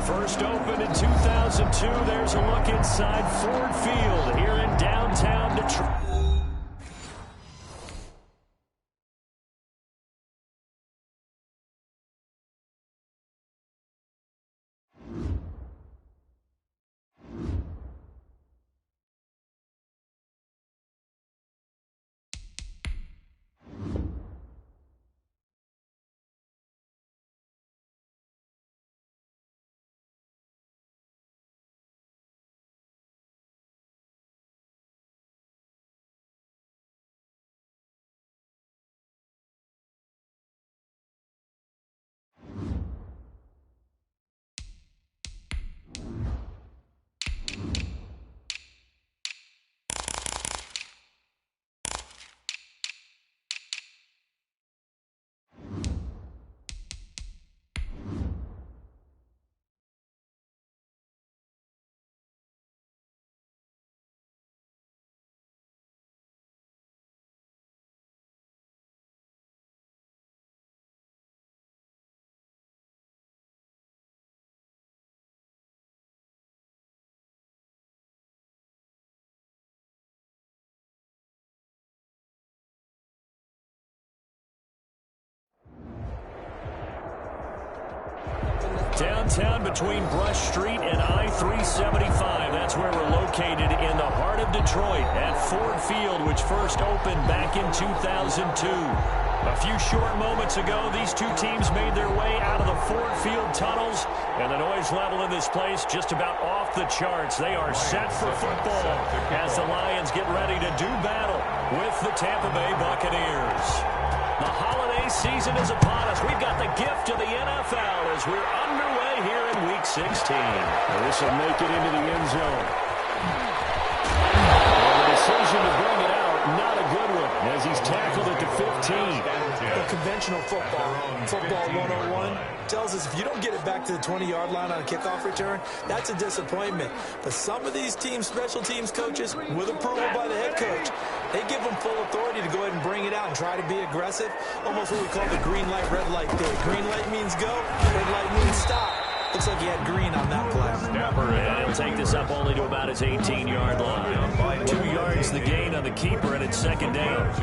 First opened in 2002. There's a look inside Ford Field here in downtown Detroit. Downtown between Brush Street and I-375. That's where we're located in the heart of Detroit at Ford Field, which first opened back in 2002. A few short moments ago, these two teams made their way out of the Ford Field tunnels, and the noise level in this place just about off the charts. They are set for football as the Lions get ready to do battle with the Tampa Bay Buccaneers. The holiday season is upon us. We've got the gift of the NFL as we're underway here in Week 16. This will make it into the end zone. And the decision to bring it out, not a good one, as he's tackled at the 15. The conventional football 101 tells us if you don't get it back to the 20-yard line on a kickoff return, that's a disappointment. But some of these teams, special teams coaches, with approval by the head coach, they give them full authority to go ahead and bring it out and try to be aggressive. Almost what we call the green light, red light theory. Green light means go, red light means stop. Looks like he had green on that play. And he'll take this up only to about his 18-yard line. 2 yards the gain on the keeper, and it's second down.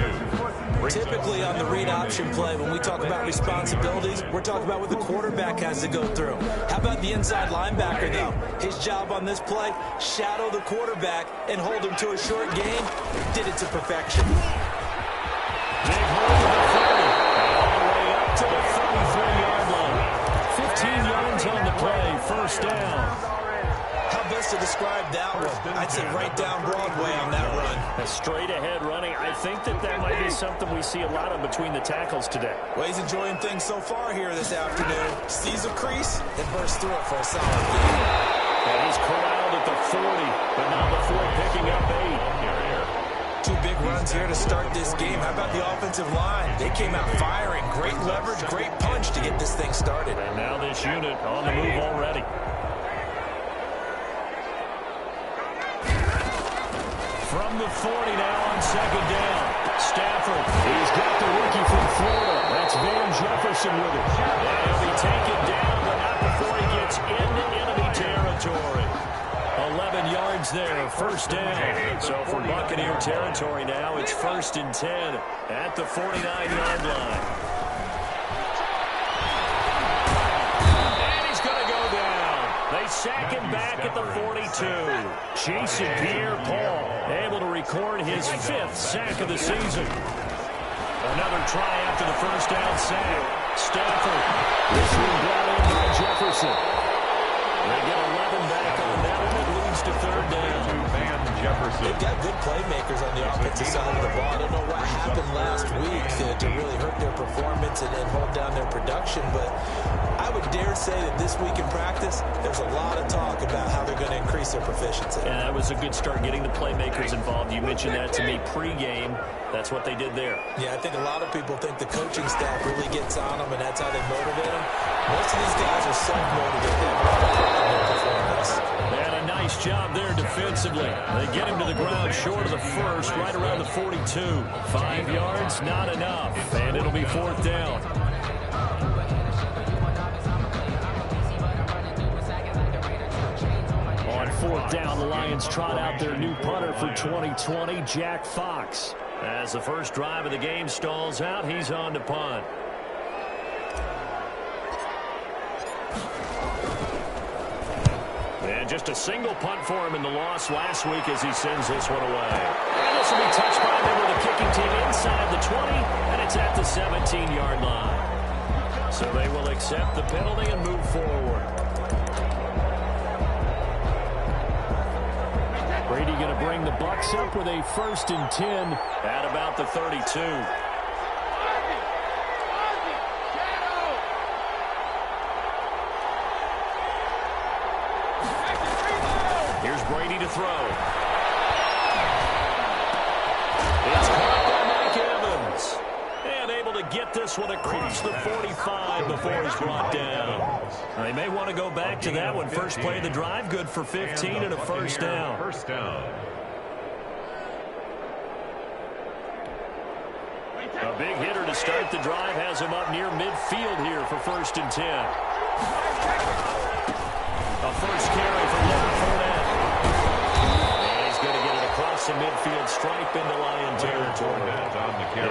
Typically on the read option play, when we talk about responsibilities, we're talking about what the quarterback has to go through. How about the inside linebacker, though? His job on this play, shadow the quarterback and hold him to a short game. Did it to perfection. Big hold to the 30, all the way up to the 33-yard line. 15 yards on the play, first down. How best to describe that one? I'd say right down Broadway on that run. A straight-ahead running. I think that might be something we see a lot of between the tackles today. Well, he's enjoying things so far here this afternoon. Sees a crease and bursts through it for a solid gain. And he's corralled at the 40, but not before picking up 8. Two big runs here to start this game. How about the offensive line? They came out firing. Great leverage, great punch to get this thing started. And now this unit on the move already. From the 40 now on second down. Stafford, he's got the rookie from Florida. That's Van Jefferson with it. And he'll be taken down, but not before he gets into enemy territory. 11 yards there, first down. So for Buccaneer territory now, it's 1st and 10 at the 49-yard line. And he's going to go down. They sack him back at the 42. Jason Pierre-Paul able to record his 5th sack of the season. Another try after the first down sack. Stafford. This one brought in by Jefferson. They get 11 back on that, and it leads to third down. They've got good playmakers on the offensive side of the ball. I don't know what happened last week to really hurt their performance and hold down their production, but I would dare say that this week in practice, there's a lot of talk about how they're going to increase their proficiency. And that was a good start, getting the playmakers involved. You mentioned that to me pregame. That's what they did there. Yeah, I think a lot of people think the coaching staff really gets on them, and that's how they motivate them. Most of these guys are self-motivated. They have a lot of pride in their performance. And a nice job there defensively. They get him to the ground short of the first, right around the 42. 5 yards, not enough. And it'll be 4th down. 4th down, the Lions trot out their new punter for 2020, Jack Fox. As the first drive of the game stalls out, he's on to punt. And just a single punt for him in the loss last week as he sends this one away. And this will be touched by a member of the kicking team inside the 20, and it's at the 17-yard line. So they will accept the penalty and move forward. Brady going to bring the Bucs up with a 1st and 10 at about the 32. Here's Brady to throw. It's caught by Mike Evans. And able to get this one across the 45 before he's brought down. They may want to go back to that one. First play of the drive, good for 15 and a 1st down. A big hitter to start the drive has him up near midfield here for 1st and 10. A first carry for Leonard Fournette. And he's going to get it across the midfield stripe into Lion territory.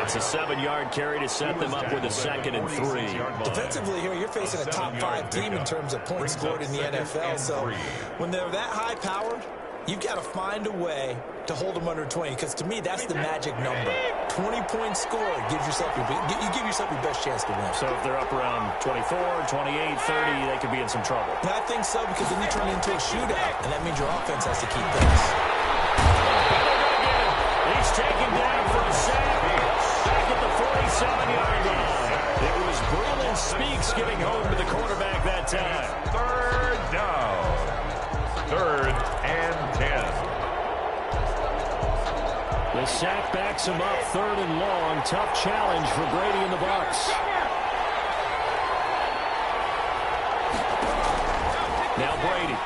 It's a 7-yard carry to set them up with a 2nd and 3. Defensively here, you're facing a top 5 team in terms of points scored in the NFL. So when they're that high-powered, you've got to find a way to hold them under 20, because to me, that's the magic number. 20 points scored gives yourself you give yourself your best chance to win. So if they're up around 24, 28, 30, they could be in some trouble. And I think so, because then you turn it into a shootout, and that means your offense has to keep pace. He's taken down for a sack back at the 47-yard line. It was Braylon Speaks getting home to the quarterback that time. 3rd down. 3rd and 10. The sack backs him up 3rd and long. Tough challenge for Brady and the Bucs. Now Brady.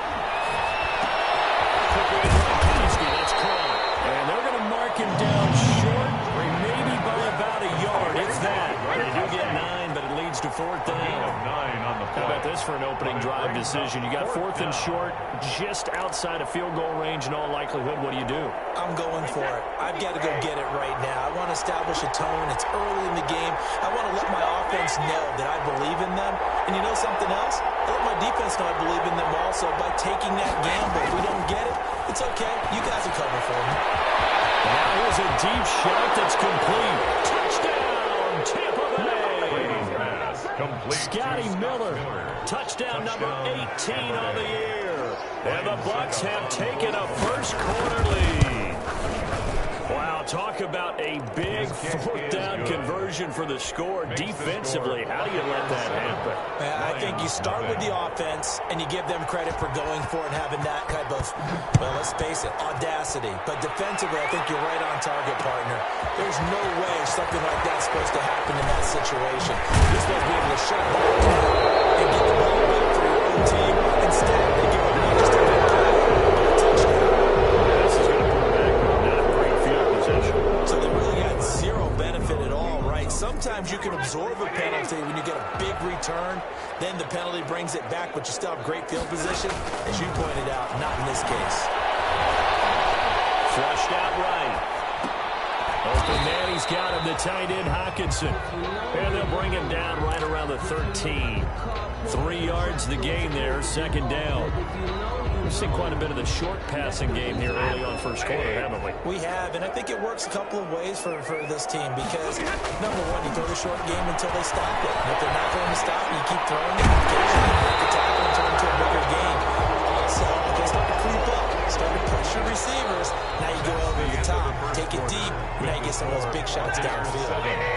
That's caught. And they're going to mark him down short, maybe by about a yard, if that. They do get 9, but it leads to 4th down. How about this for an opening drive decision? You got 4th and short, just outside of field goal range in all likelihood. What do you do? I'm going for it. I've got to go get it right now. I want to establish a tone. It's early in the game. I want to let my offense know that I believe in them. And you know something else? I let my defense know I believe in them also by taking that gamble. If we don't get it, it's okay. You guys will cover for me. Now here's a deep shot that's complete. Touchdown, Tampa Bay. Scotty Miller, touchdown number 18 on the year. And the Bucs have taken a first-quarter lead. Wow, talk about a big 4th down conversion for the score. Defensively, how do you let that happen? I think you start with the offense, and you give them credit for going for it and having that type of, well, let's face it, audacity. But defensively, I think you're right on target, partner. There's no way something like that's supposed to happen in that situation. You're supposed to be able to shut it down and get the ball back for your own team. Instead, they give up just a big play and a touchdown. This is going to put them back with not a great field position. So they really got zero benefit at all, right? Sometimes you can absorb a penalty when you get a big return. Then the penalty brings it back, but you still have great field position. As you pointed out, not in this case. Flushed out right. Open man, he's got him, the tight end, Hockenson. And they'll bring him down right around the 13. 3 yards the gain there, 2nd down. We've seen quite a bit of the short passing game here early on first quarter, haven't we? We have, and I think it works a couple of ways for this team because, number one, you throw the short game until they stop it. And if they're not going to stop it, you keep throwing it. Occasionally, you break the tackle and turn into a bigger game. Also, if they start to creep up, start to pressure receivers, now you go over the top, take it deep, and now you get some of those big shots downfield.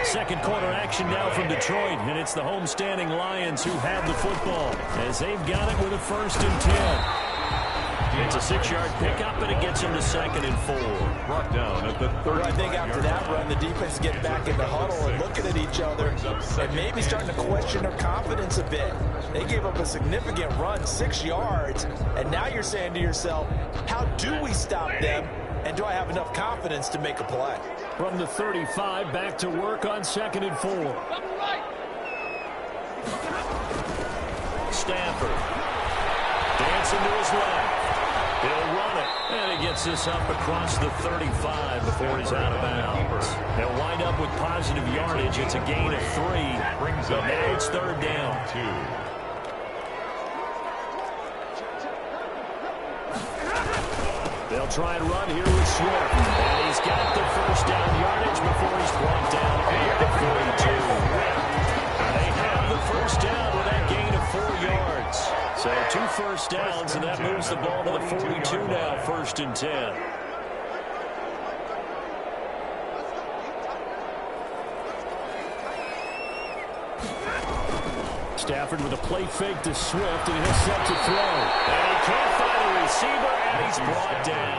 2nd quarter action now from Detroit, and it's the homestanding Lions who have the football as they've got it with a 1st and 10. It's a 6-yard pickup, and it gets him to 2nd and 4. Brought down at the 30. I think after that run, the defense get back in the huddle and looking at each other and maybe starting to question their confidence a bit. They gave up a significant run, 6 yards, and now you're saying to yourself, how do we stop them, and do I have enough confidence to make a play? From the 35, back to work on 2nd and 4. Stafford dancing to his left. He'll run it. And he gets this up across the 35 before he's out of bounds. They'll wind up with positive yardage. It's a gain of 3. But now it's third down. 2. They'll try and run here with Swift. And he's got the first down yardage before he's brought down at the 42. They have the first down with that gain of 4 yards. So 2 first downs, and that moves the ball to the 42 now, 1st and 10. Stafford with a play fake to Swift, and he'll set to throw. And he can't find a receiver, and he's brought down.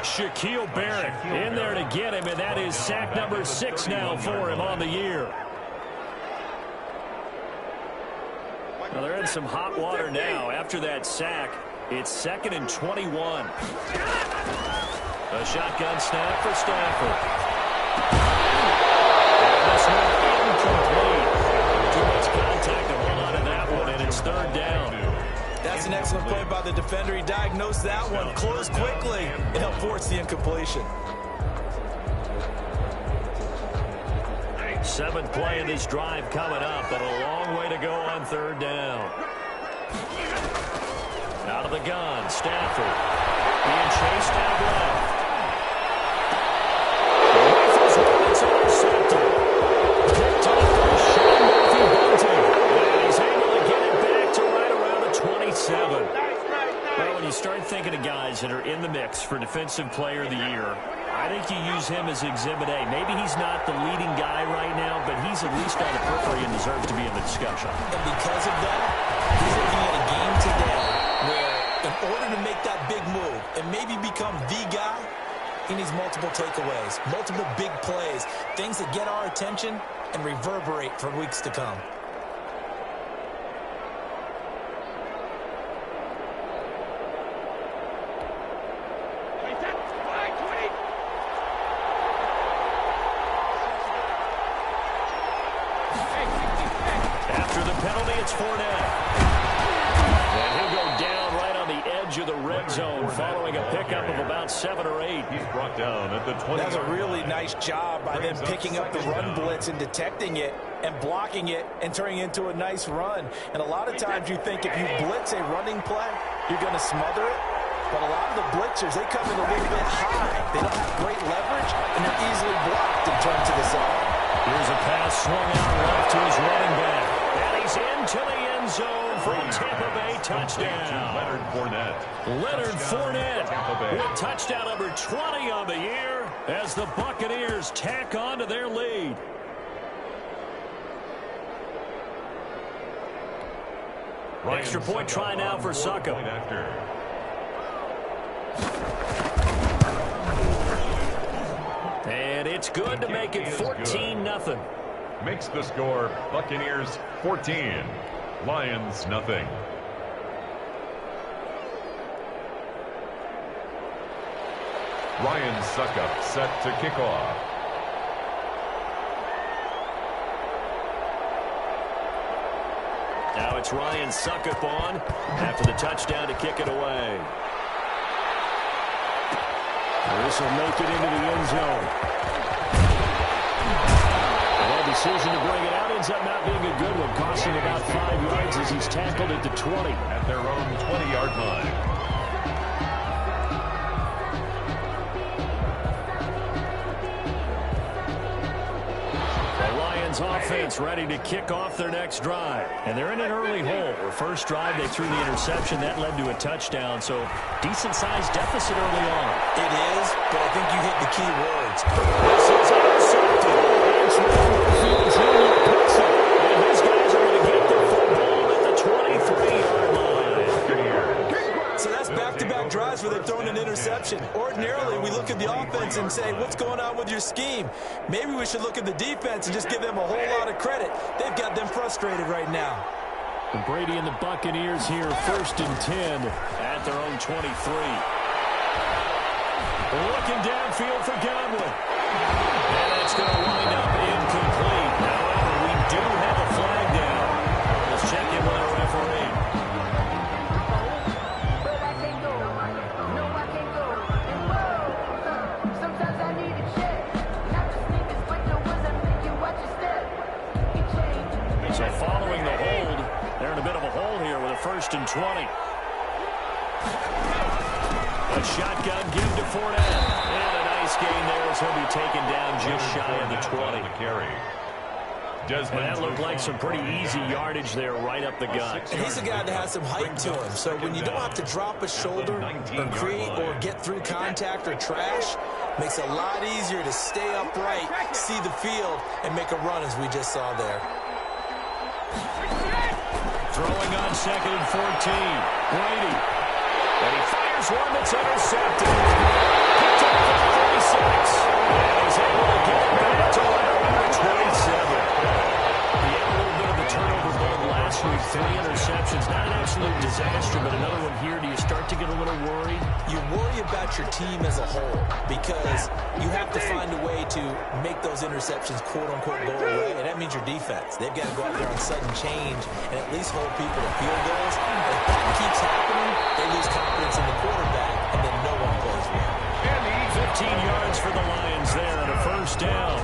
Shaquille Barrett in there to get him, and that is sack number 6 now for him on the year. Well, they're in some hot water now. After that sack, it's 2nd and 21. A shotgun snap for Stafford. And this one incomplete. Too much contact to hold on to that one, and it's 3rd down. That's an excellent play by the defender. He diagnosed that one, closed quickly, and helped force the incompletion. 7th play of this drive coming up, but a long way to go on 3rd down. Out of the gun, Stafford being chased out left. It's intercepted. Picked off by Sean Murphy-Bunting. And he's able to get it back to right around the 27. Well, when you start thinking of guys that are in the mix for Defensive Player of the Year, I think you use him as Exhibit A. Maybe he's not the leading guy right now, but he's at least on the periphery and deserves to be in the discussion. And because of that, he's looking at a game today where in order to make that big move and maybe become the guy, he needs multiple takeaways, multiple big plays, things that get our attention and reverberate for weeks to come. It's Fournette. And he'll go down right on the edge of the red zone following a pickup of about 7 or 8. He's brought down at the 20. That's a really nice job by them picking up the run blitz and detecting it and blocking it and turning it into a nice run. And a lot of times you think if you blitz a running play, you're going to smother it. But a lot of the blitzers, they come in a little bit high. They don't have great leverage, and they're easily blocked and turned to the side. Here's a pass swung out left to his running back. He's into the end zone for a Tampa Bay touchdown. Leonard Fournette. Leonard Fournette with touchdown number 20 on the year as the Buccaneers tack on to their lead. Extra point try now for Suckup. And it's good to make it 14-0. Makes the score Buccaneers 14, Lions nothing. Ryan Suckup set to kick off. Now it's Ryan Suckup on after the touchdown to kick it away. This will make it into the end zone. The decision to bring it out ends up not being a good one, costing about 5 yards as he's tackled at the 20. At their own 20-yard line. Offense ready to kick off their next drive. And they're in an early hole. Their first drive, they threw the interception. That led to a touchdown. So decent-sized deficit early on. It is, but I think you hit the key words. This is intercepted. And these guys are going to get the football at the 23-yard line. So that's back-to-back drives where they're throwing an interception. Ordinarily, we look at the offense and say, what's going on with your scheme? Maybe we should look at the defense and just give them a whole lot of credit. They've got them frustrated right now. And Brady and the Buccaneers here, 1st and 10 at their own 23. Looking downfield for Godwin. And that's going to wind up incomplete. However, we do have a flag down. Let's check in with our referee. 20. A shotgun give to Fournette. And a nice gain there as he'll be taken down just shy of the 20. And that looked like some pretty easy yardage there right up the gut. And he's a guy that has some height to him. So when you don't have to drop a shoulder or create or get through contact or trash, makes it a lot easier to stay upright, see the field, and make a run as we just saw there. Throwing on 2nd and 14. Brady. And he fires one that's intercepted. Picked up for 36. And he's able to get it back to number 27. He had a little bit of a turnover bug last week. 3 interceptions. Not an absolute disaster, but another one here. Do you start to get a little worried? You worry about your team as a whole because you have to find a way to make those interceptions quote-unquote go away, and that means your defense. They've got to go out there on sudden change and at least hold people to field goals. If that keeps happening, they lose confidence in the quarterback, and then no one plays well. 15 yards for the Lions there and a first down.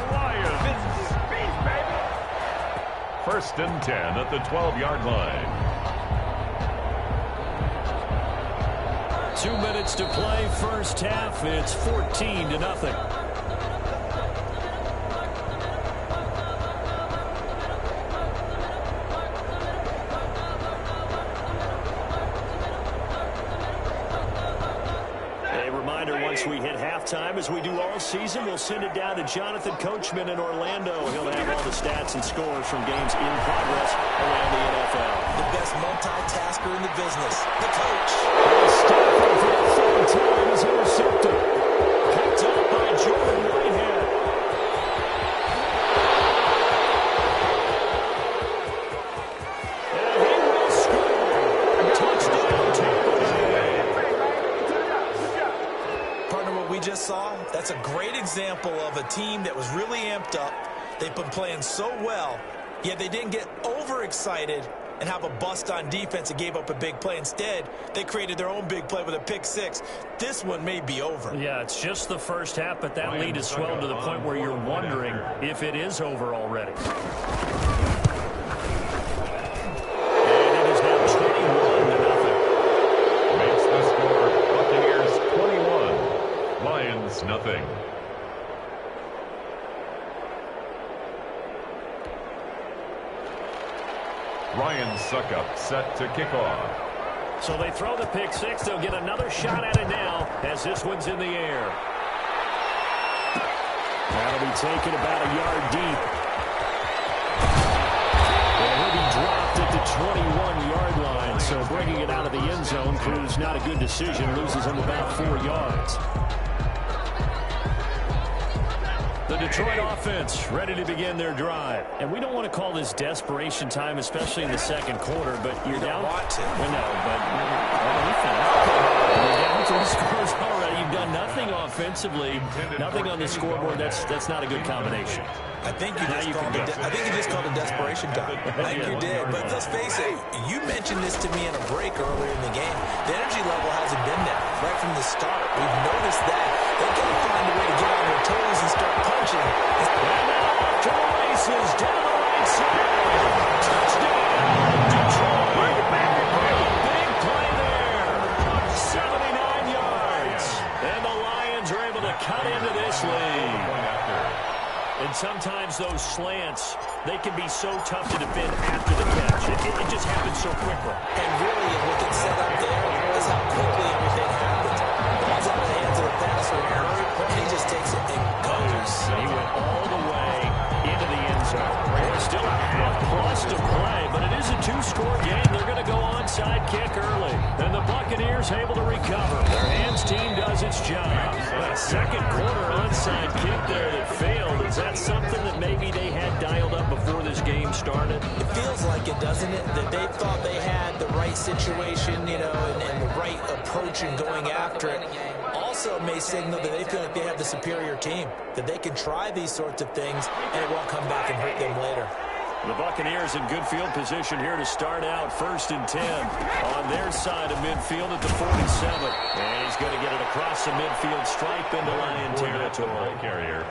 First and 10 at the 12-yard line. 2 minutes to play, first half. It's 14-0. A reminder, once we hit halftime, as we do all season, we'll send it down to Jonathan Coachman in Orlando. He'll have all the stats and scores from games in progress around the NFL. The best multitasker in the business, the coach. Stafford for the third time is intercepted. Picked up by Jordan Whitehead. And he will score. Touchdown, Tampa Bay. Partner, what we just saw, that's a great example of a team that was really amped up. They've been playing so well, yet they didn't get overexcited and have a bust on defense and gave up a big play. Instead, they created their own big play with a pick six. This one may be over. Yeah, it's just the first half, but that lead has swelled to the point where you're wondering if it is over already. And it is now 21-0. Makes the score Buccaneers 21, Lions nothing. Ryan Suckup set to kick off. So they throw the pick six. They'll get another shot at it now as this one's in the air. That'll be taken about a yard deep. And he'll be dropped at the 21-yard line. So bringing it out of the end zone proves not a good decision. Loses him about 4 yards. The Detroit offense ready to begin their drive. And we don't want to call this desperation time, especially in the second quarter, but you're down. Want to. Well, no, but you're down 3 scores already. You've done nothing offensively, nothing on the scoreboard. That's not a good combination. I think you just called it desperation time. I think you did. But let's face it, you mentioned this to me in a break earlier in the game. The energy level hasn't been there right from the start. We've noticed that. They've got to find a way to get on their toes and start punching. And now to the races down the right side. Touchdown, Detroit. Big play there. 79 yards. And the Lions are able to cut into this lead. And sometimes those slants, they can be so tough to defend after the catch. It just happens so quickly. And really, what gets set up there is how quickly everything happens. Ball's out of the hands of the passer, and he just takes it and goes. He went all the way into the end zone. There's still a half plus to play, but it is a 2-score game. They're going to go onside kick early. And the Buccaneers able to recover. Their hands team does its job. But a second quarter onside kick there that failed. Is that something that maybe they had dialed up before this game started? It feels like it, doesn't it? That they thought they had the right situation, and the right approach in going after it. Also may signal that they feel like they have the superior team, that they can try these sorts of things, and it won't come back and hurt them later. The Buccaneers in good field position here to start out. 1st and 10 on their side of midfield at the 47. And he's going to get it across the midfield stripe into Lion territory. Carrier.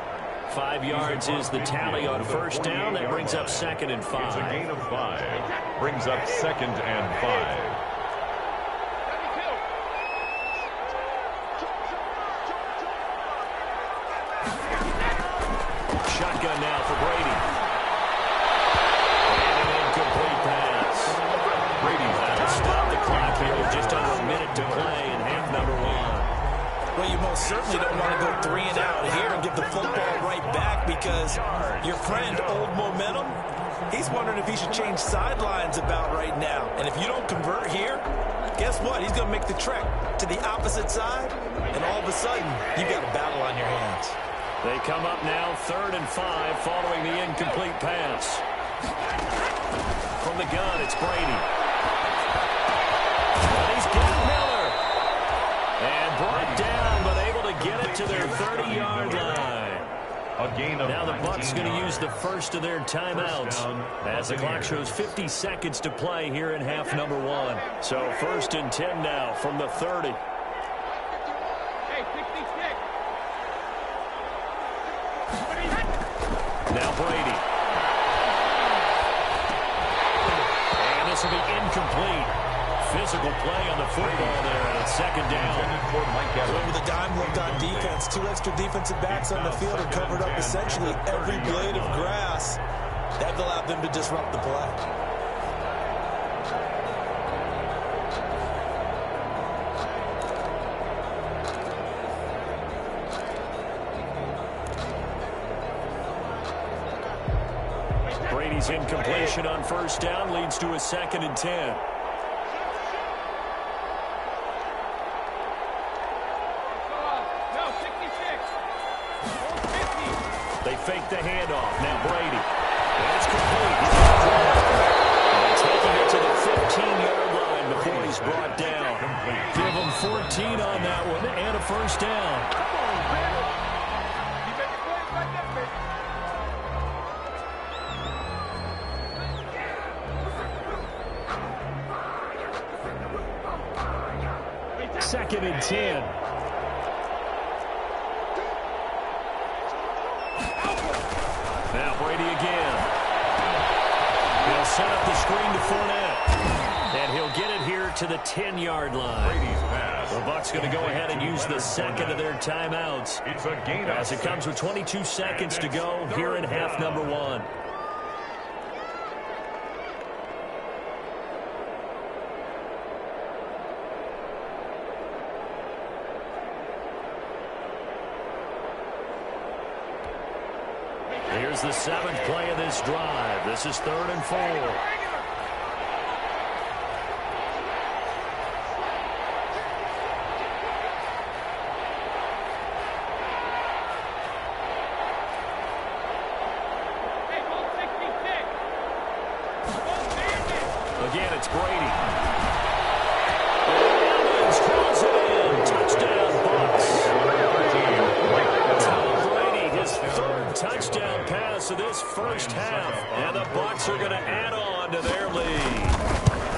5 yards is the tally on first down. That brings up 2nd and 5. It's a gain of 5. Brings up 2nd and 5. shotgun now for Brady. And an incomplete pass. Brady to stop the clock here with just under a minute to play in half number one. Well, you most certainly don't want to go 3 and out here and give the football right back, because your friend, Old Momentum, he's wondering if he should change sidelines about right now. And if you don't convert here, guess what? He's going to make the trek to the opposite side, and all of a sudden, you've got a battle on your hands. They come up now 3rd and 5 following the incomplete pass. From the gun, it's Brady. And he's got Miller. And brought down, but able to get it to their 30-yard line. A gain of now the Bucs going to use the first of their timeouts as the clock shows 50 seconds to play here in half number one. So 1st and 10 now from the 30. Now Brady. And this will be incomplete. Physical play on the football there, and it's 2nd down. Well, with a dime look on defense, 2 extra defensive backs on the field have covered up essentially every blade of grass. That allowed them to disrupt the play. Brady's incompletion on 1st down leads to a 2nd and 10. They fake the handoff. Now Brady. And it's complete. And taking it to the 15-yard line before he's brought down. Give him 14 on that one and a 1st down. Second and 10. Now Brady again. He'll set up the screen to Fournette. And he'll get it here to the 10-yard line. Brady's pass. The Bucs going to go ahead and use the 2nd of their timeouts. It's a gain of as it comes with 22 seconds to go here in half number one. Here's the 7th play of this drive. This is 3rd and 4. Again, it's Brady. And throws it in. Touchdown, Bucs. His 3rd touchdown pass of this 1st half, and the Bucs are going to add on to their lead.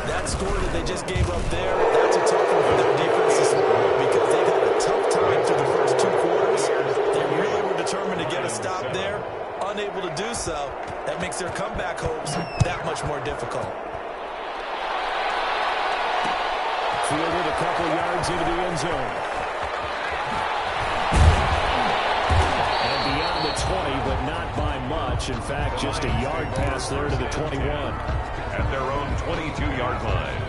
That score that they just gave up there, that's a tough one for their defense to swallow, because they've had a tough time through the first 2 quarters. They really were determined to get a stop there, unable to do so. That makes their comeback hopes that much more difficult. Fielded a couple yards into the end zone. 20, but not by much. In fact, just a yard pass there to the 21. At their own 22-yard line.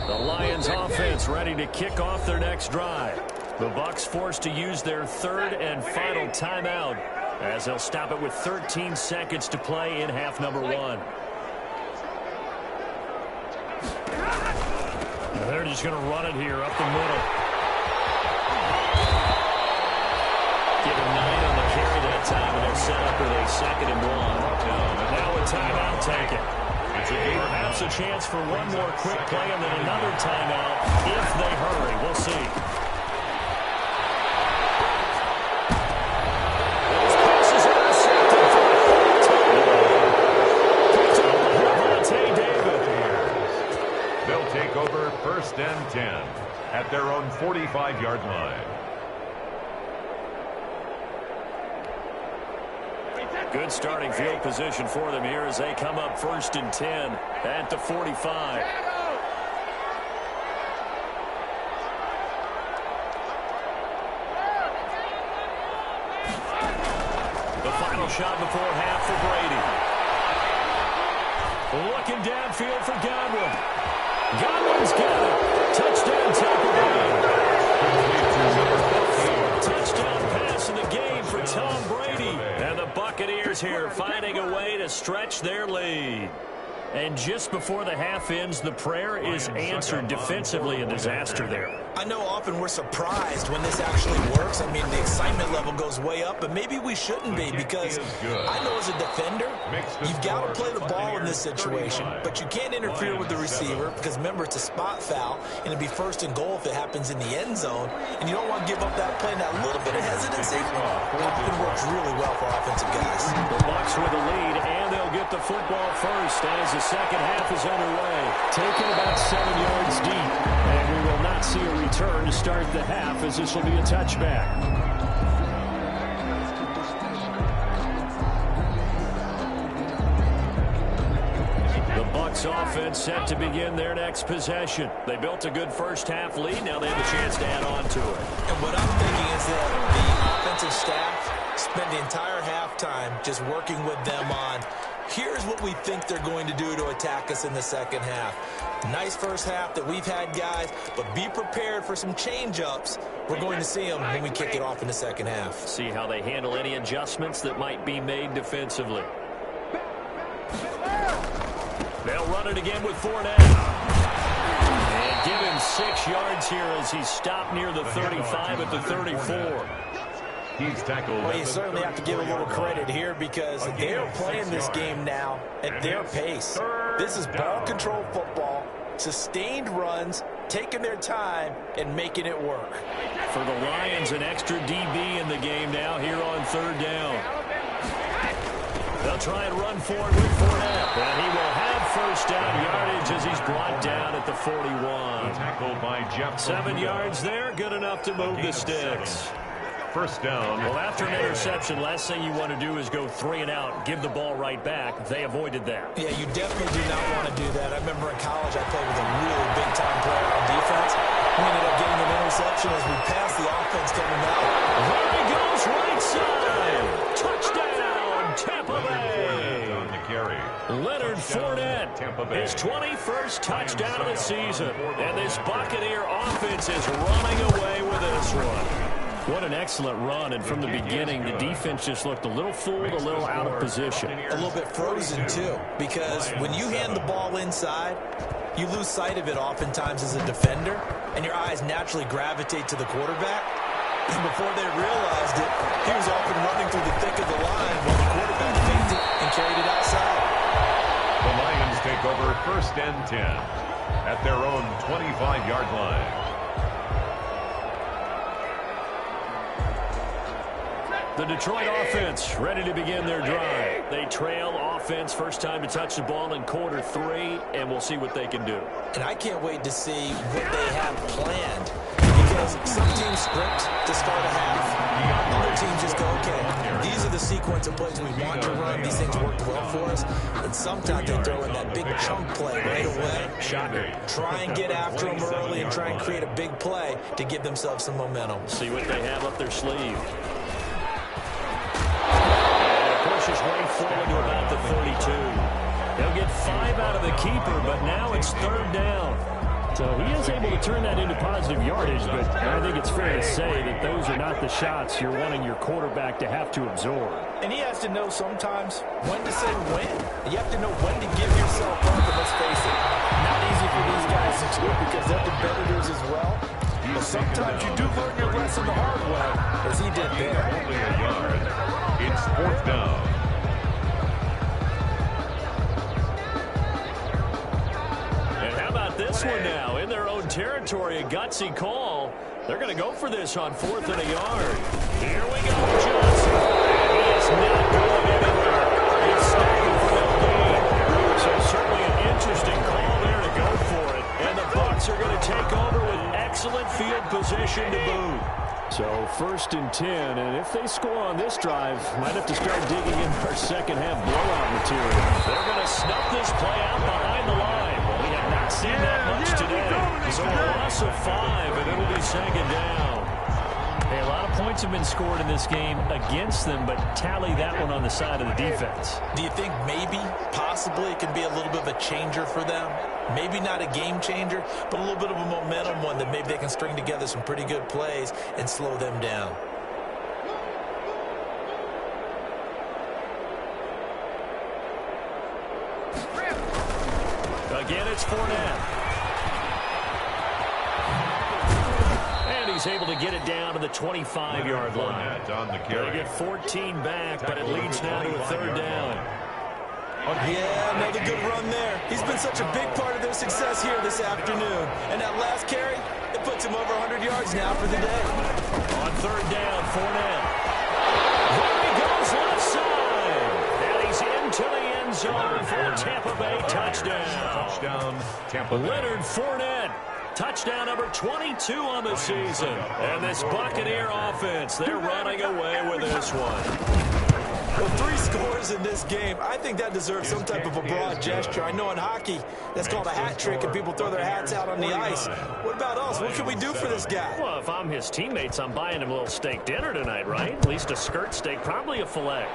The Lions offense ready to kick off their next drive. The Bucs forced to use their 3rd and final timeout as they'll stop it with 13 seconds to play in half number one. They're just going to run it here up the middle. Give him 9 on the carry that time, and they're set up with a 2nd and 1. Now a timeout taken. Perhaps a chance for one more quick play and then another timeout if they hurry. We'll see. His pass is intercepted. Devontae Davis. They'll take over 1st and 10 at their own 45-yard line. Good starting field position for them here as they come up 1st and 10 at the 45. shot before half for Brady. Looking downfield for Godwin. Godwin's got it. Touchdown, Tampa Bay. Touchdown pass in the game for Tom Brady. And the Buccaneers here finding a way to stretch their lead. And just before the half ends, the prayer is answered defensively. A disaster there. I know often we're surprised when this actually works. I mean, the excitement level goes way up, but maybe we shouldn't be, because I know as a defender, you've got to play the ball in this situation, but you can't interfere with the receiver because, remember, it's a spot foul, and it'd be first and goal if it happens in the end zone, and you don't want to give up that play. That little bit of hesitancy often works really well for offensive guys. The Bucs with the lead, and they'll get the football first as the second half is underway. Taken about 7 yards deep, and we will not see a return to start the half, as this will be a touchback. The Bucs offense set to begin their next possession. They built a good first half lead. Now they have a chance to add on to it. And what I'm thinking is that the offensive staff spent the entire halftime just working with them on, here's what we think they're going to do to attack us in the second half. Nice first half that we've had, guys, but be prepared for some change-ups. We're going to see them when we kick it off in the second half. See how they handle any adjustments that might be made defensively. They'll run it again with Fournette. And give him 6 yards here as he's stopped near the 35 at the 34. He's tackled. Well, you certainly have to give a little credit here because they're playing this game now at their pace. This is ball control football, sustained runs, taking their time, and making it work. For the Lions, an extra DB in the game now here on third down. They'll try and run forward with Fournette, and he will have first down yardage as he's brought down at the 41. Tackled by Jeff. 7 yards there, good enough to move the sticks. First down. Well, after an interception, last thing you want to do is go 3 and out, give the ball right back. They avoided that. Yeah, you definitely do not want to do that. I remember in college I played with a really big-time player on defense. We ended up getting an interception as we passed the offense coming out. There he goes, right side. Touchdown, Tampa Bay. On the carry. Leonard Fournette, his 21st touchdown of the season. And this Buccaneer offense is running away with this one. What an excellent run, and from the beginning, the defense just looked a little fooled, a little out of position. A little bit frozen, too, because when you hand the ball inside, you lose sight of it oftentimes as a defender, and your eyes naturally gravitate to the quarterback. And before they realized it, he was off and running through the thick of the line while the quarterback faked it and carried it outside. The Lions take over first and 10 at their own 25-yard line. The Detroit offense ready to begin their drive. They trail offense, first time to touch the ball in quarter 3, and we'll see what they can do. And I can't wait to see what they have planned, because some teams sprint to start a half. Other teams just go, okay, these are the sequence of plays we want to run. These things worked well for us. And sometimes they throw in that big chunk play right away. Shocker. Try and get after them early and try and create a big play to give themselves some momentum. See what they have up their sleeve. Pushes way forward to about the 32. They'll get 5 out of the keeper, but now it's third down. So he is able to turn that into positive yardage, but I think it's fair to say that those are not the shots you're wanting your quarterback to have to absorb. And he has to know sometimes when to say when. You have to know when to give yourself up, and let's face it, not easy for these guys to do because they're competitors as well. But sometimes you do learn your lesson the hard way, as he did there. Only a yard. It's fourth down. And how about this one now? In their own territory, a gutsy call. They're going to go for this on 4th and a yard. Here we go, Johnson. He is not going anywhere. He's staying for the game. So certainly an interesting call there to go for it. And the Bucs are going to take over with excellent field position to boot. So 1st and 10, and if they score on this drive, might have to start digging in our second half blowout material. They're going to snuff this play out behind the line. Well, we have not seen that much today. So a loss of 5, and it'll be second down. And a lot of points have been scored in this game against them, but tally that one on the side of the defense. Do you think maybe, possibly, it can be a little bit of a changer for them? Maybe not a game changer, but a little bit of a momentum one that maybe they can string together some pretty good plays and slow them down. Again, it's Fournette. And he's able to get it down to the 25-yard line. On the carry. They get 14 back, but it leads now to a third down. Yeah, another good run there. He's been such a big part of their success here this afternoon. And that last carry, it puts him over 100 yards now for the day. On third down, Fournette. There he goes left side. And he's into the end zone for a Tampa Bay touchdown. Touchdown, Tampa Bay. Leonard Fournette. Touchdown number 22 on the season. And this Buccaneer offense, they're running away with this one. Well, 3 scores in this game. I think that deserves some type of a broad gesture. I know in hockey, that's called a hat trick, and people throw their hats out on the ice. What about us? What can we do for this guy? Well, if I'm his teammates, I'm buying him a little steak dinner tonight, right? At least a skirt steak, probably a filet.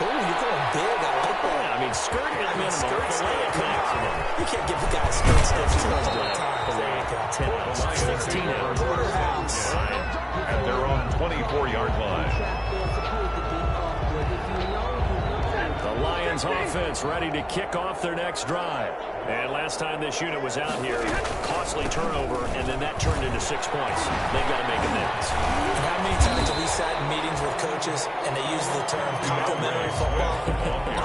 Oh, you're going big. I like that. Yeah, I mean, skirt at minimum, skirt filet at maximum. You can't give the guy skirt steaks 2 times. Filet, 10 ounces, 16 ounces. Porterhouse. At their own 24-yard line. The Lions offense ready to kick off their next drive. And last time this unit was out here, costly turnover, and then that turned into 6 points. They've got to make amends. How many times have we sat in meetings with coaches and they use the term complementary football?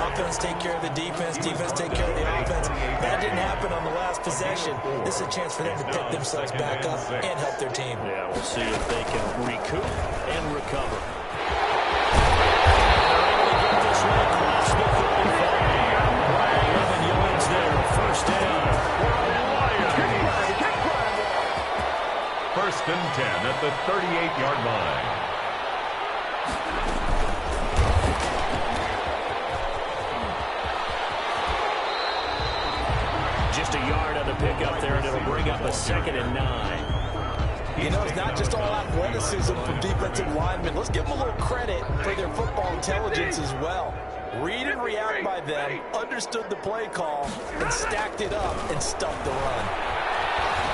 Offense take care of the defense, defense take care of the offense. That didn't happen on the last possession. This is a chance for them to pick themselves back up and help their team. Yeah, we'll see if they can recoup and recover. First and 10 at the 38-yard line. Just a yard on the pickup there, and it'll bring up a 2nd and 9. You know, it's not just all athleticism from defensive linemen. Let's give them a little credit for their football intelligence as well. Read and react by them, understood the play call, and stacked it up and stuffed the run.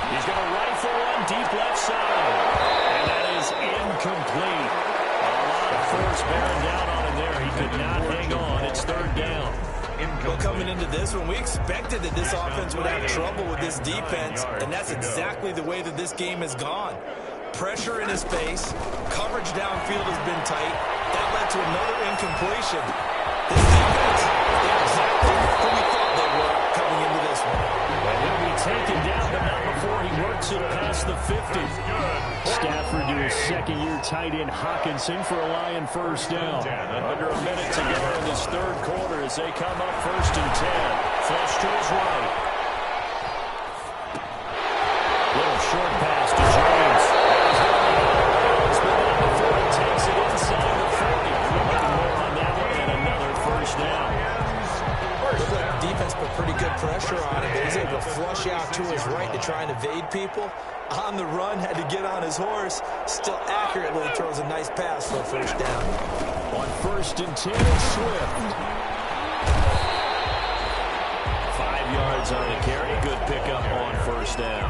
He's going to rifle one deep left side. And that is incomplete. A lot of force bearing down on him there. He could not hang on. It's third down. Well, coming into this one, we expected that this offense would have trouble with this defense, and that's exactly the way that this game has gone. Pressure in his face. Coverage downfield has been tight. That led to another incompletion. This defense, they're exactly who we thought they were coming into this one. And he'll be taken down, but not before he works it past the 50. Stafford to his second-year tight end Hawkinson for a Lion first down. Under a minute to go in this third quarter as they come up 1st and 10. Flush to his right. Little short pass to James. It's been out before he takes it inside the 40. Looking more on that one and another first down. Defense put pretty good pressure on him. He's able to flush out to his right to try and evade people. On the run, had to get on his horse. Still accurately throws a nice pass for a first down. On 1st and 10, Swift. 5 yards on the carry. Good pickup on first down.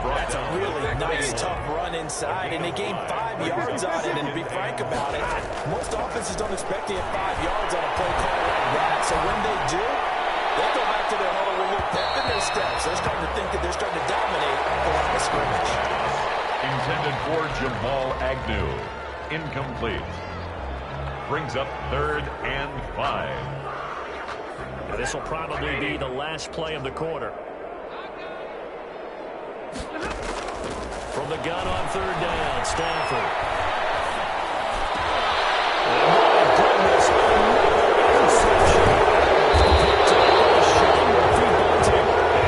That's a really nice, tough run inside, and they gained 5 yards on it. And to be frank about it, most offenses don't expect to get 5 yards on a play call like that. So when they do, they'll go back to their huddle with a little pep in their steps. They're starting to think that they're starting to dominate the line of scrimmage. Intended for Jamal Agnew. Incomplete. Brings up 3rd and 5. Now this will probably be the last play of the quarter. From the gun on 3rd down, Stafford. Oh, my goodness.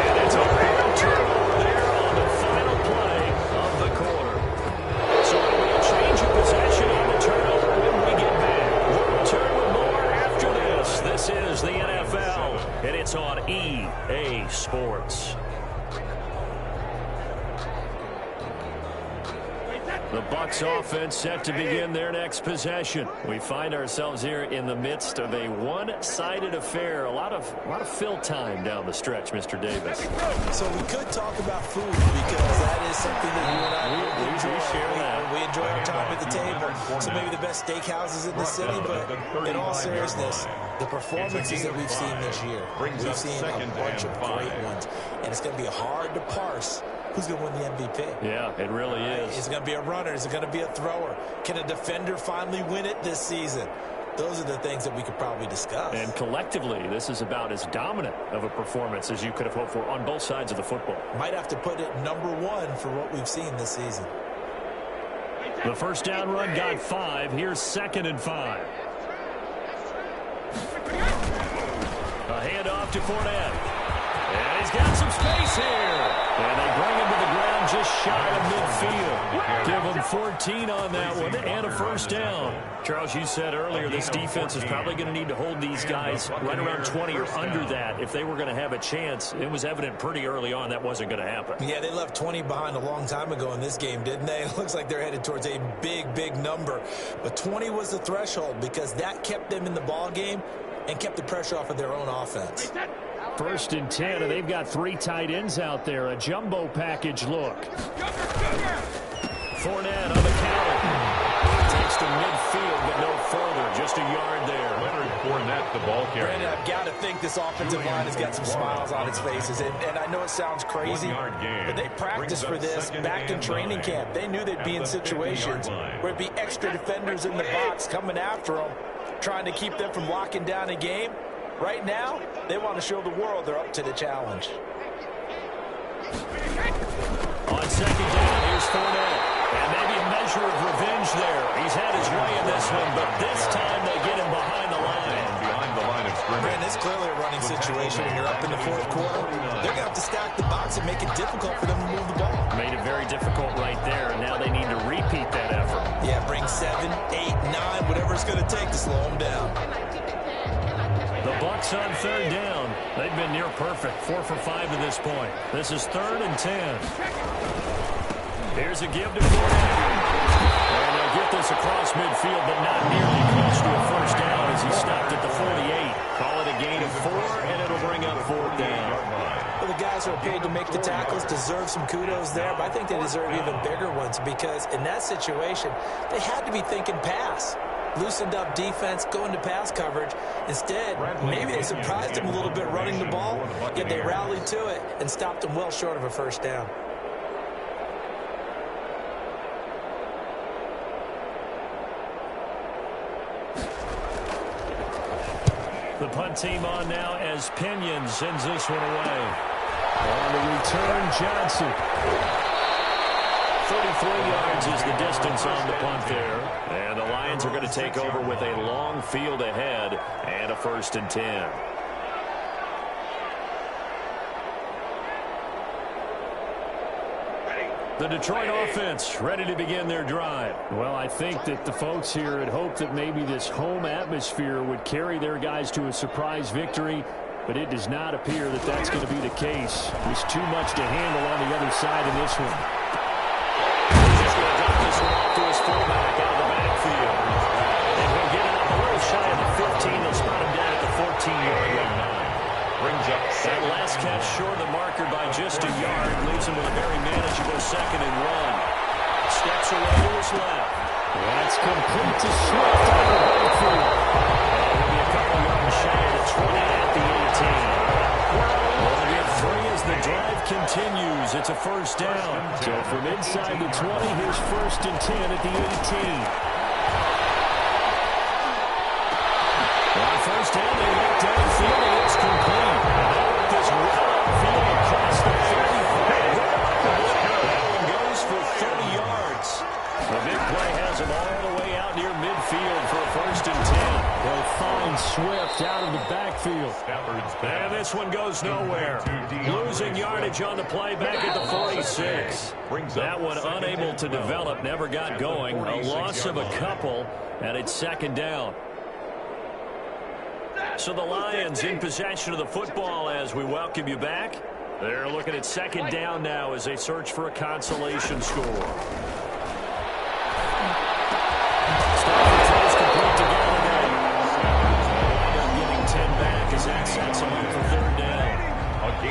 And it's a big turnover there on the final play of the quarter. So it'll be a change of possession on the turnover when we get back. We'll return with more after this. This is the NFL, and it's on EA Sports. The Bucs offense set to begin their next possession. We find ourselves here in the midst of a one-sided affair. A lot of fill time down the stretch, Mr. Davis. So we could talk about food because that is something that you and I enjoy. We share that. We enjoy our time at the table. So maybe the best steakhouses in the city, but in all seriousness, the performances that we've seen this year, we've seen a bunch of great ones, and it's going to be hard to parse who's going to win the MVP. Yeah, it really is. Is it going to be a runner? Is it going to be a thrower? Can a defender finally win it this season? Those are the things that we could probably discuss. And collectively, this is about as dominant of a performance as you could have hoped for on both sides of the football. Might have to put it #1 for what we've seen this season. The first down run got 5. Here's 2nd and 5. A handoff to Fournette. And he's got some space here. And they bring him to the ground just shy of midfield. Give him 14 on that one and a first down. Charles, you said earlier this defense is probably going to need to hold these guys right around 20 or under that if they were going to have a chance. It was evident pretty early on that wasn't going to happen. Yeah, they left 20 behind a long time ago in this game, didn't they? It looks like they're headed towards a big number. But 20 was the threshold because that kept them in the ball game and kept the pressure off of their own offense. 1st and 10, and they've got 3 tight ends out there. A jumbo package look. Fournette on the counter. Takes to midfield, but no further. Just a yard there. Leonard Fournette, the ball carrier. Brandon, I've got to think this offensive line has got some smiles on its faces. And I know it sounds crazy, but they practiced for this back in training camp. They knew they'd be in situations where it'd be extra defenders in the box coming after them, trying to keep them from locking down a game. Right now, they want to show the world they're up to the challenge. On 2nd down, here's Fournette. And maybe a measure of revenge there. He's had his way in this one, but this time they get him behind the line. Behind the line of scrimmage. Brandon, it's clearly a running situation when you're up in the 4th quarter. They're going to have to stack the box and make it difficult for them to move the ball. Made it very difficult right there, and now they need to repeat that effort. Yeah, bring 7, 8, 9, whatever it's going to take to slow them down. The Bucs on 3rd down. They've been near perfect. 4 for 5 to this point. This is 3rd and 10. Here's a give to Fournette. And they'll get this across midfield, but not nearly close to a first down as he stopped at the 48. Call it a gain of 4, and it'll bring up 4th down. Well, the guys who are paid to make the tackles deserve some kudos there, but I think they deserve even bigger ones because in that situation, they had to be thinking pass. Loosened up defense, going to pass coverage. Instead, maybe they surprised him a little bit running the ball, yet they rallied to it and stopped him well short of a first down. The punt team on now as Pinion sends this one away. On the return, Johnson. 33 yards is the distance on the punt there. And the Lions are going to take over with a long field ahead and a 1st and 10. The Detroit offense ready to begin their drive. Well, I think that the folks here had hoped that maybe this home atmosphere would carry their guys to a surprise victory, but it does not appear that that's going to be the case. There's too much to handle on the other side in this one. Just going to drop this one off to his fullback out of the backfield. And he'll get it up a little shy of the 15. They'll spot him down at the 14-yard line. Brings up that last catch short of the marker by just a yard. Leaves him with a very manageable 2nd and 1. Steps away to his left. That's complete to Swift out of the backfield. And he'll be a couple yards shy of the 20 at the 18. We'll get 3 as the drive continues. It's a first down. So from inside the 20, here's 1st and 10 at the 18. On 1st down, they look downfield, and it's complete. This run field across the 35. That one goes for 30 yards. The big play has him all the way out near midfield for a 1st and 10. They'll find Swift out of the backfield. And this one goes nowhere. Losing yardage on the play back at the 46. That one unable to develop, never got going. A loss of a couple, and it's 2nd down. So the Lions in possession of the football as we welcome you back. They're looking at 2nd down now as they search for a consolation score.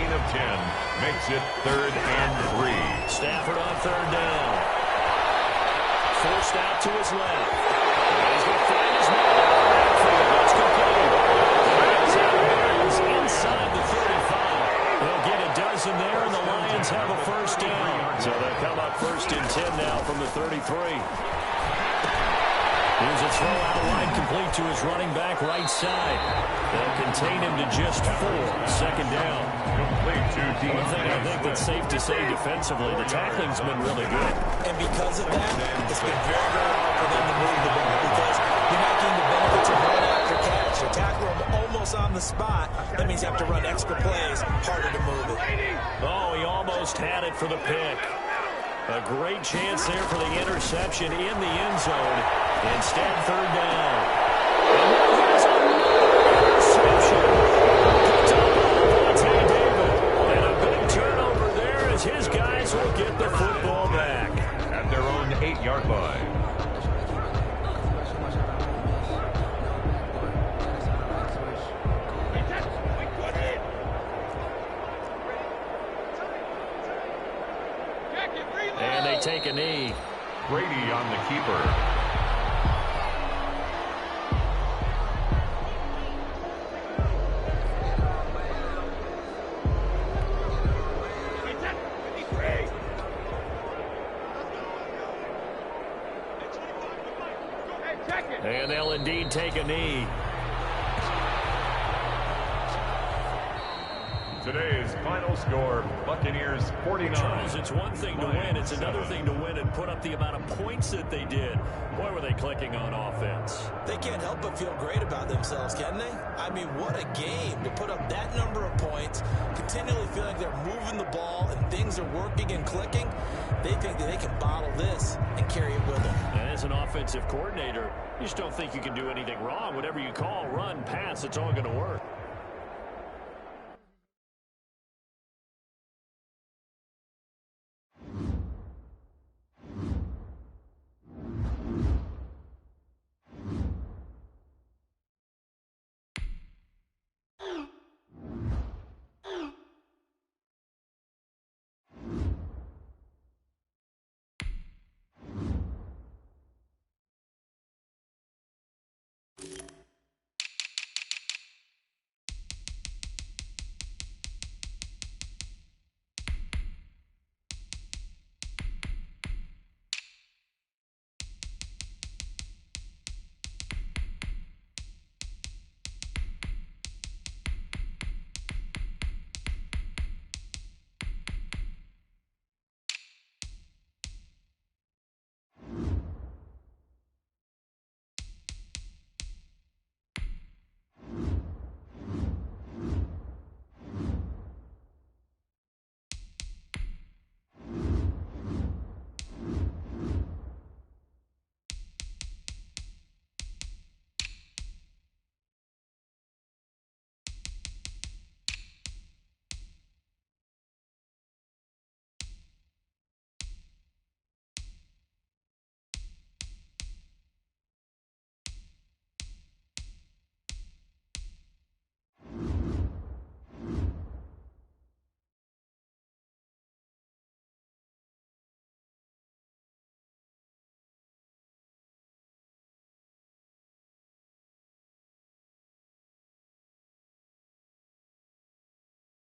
gain of 10 makes it 3rd and 3. Stafford on 3rd down. Forced out to his left. He's going to find his man in the backfield. That's complete. He's out Barnes inside the 35. They'll get a dozen there, and the Lions have a 1st down. So they'll come up 1st and 10 now from the 33. Here's a throw out wide, complete to his running back right side. They'll contain him to just 4. 2nd down. Complete to D. One thing I think that's safe to say defensively, the tackling's been really good. And because of that, it's been very, very hard for them to move the ball because you're not getting the benefits of run after catch. You tackle them almost on the spot. That means you have to run extra plays, harder to move it. Oh, he almost had it for the pick. A great chance there for the interception in the end zone. Instead, 3rd down. And now here's another interception. Picked up on Vontae David. And a big turnover there as his guys will get the football back. At their own 8-yard line. And they take a knee. Brady on the keeper. And they'll indeed take a knee. Today's final score, Buccaneers 49. Charles, it's one thing to win. It's another thing to win and put up the amount of points that they did. Boy, were they clicking on offense. They can't help but feel great about themselves, can they? I mean, what a game to put up that number of points, continually feeling like they're moving the ball and things are working and clicking. They think that they can bottle this and carry it with them. And as an offensive coordinator, you just don't think you can do anything wrong. Whatever you call, run, pass, it's all going to work.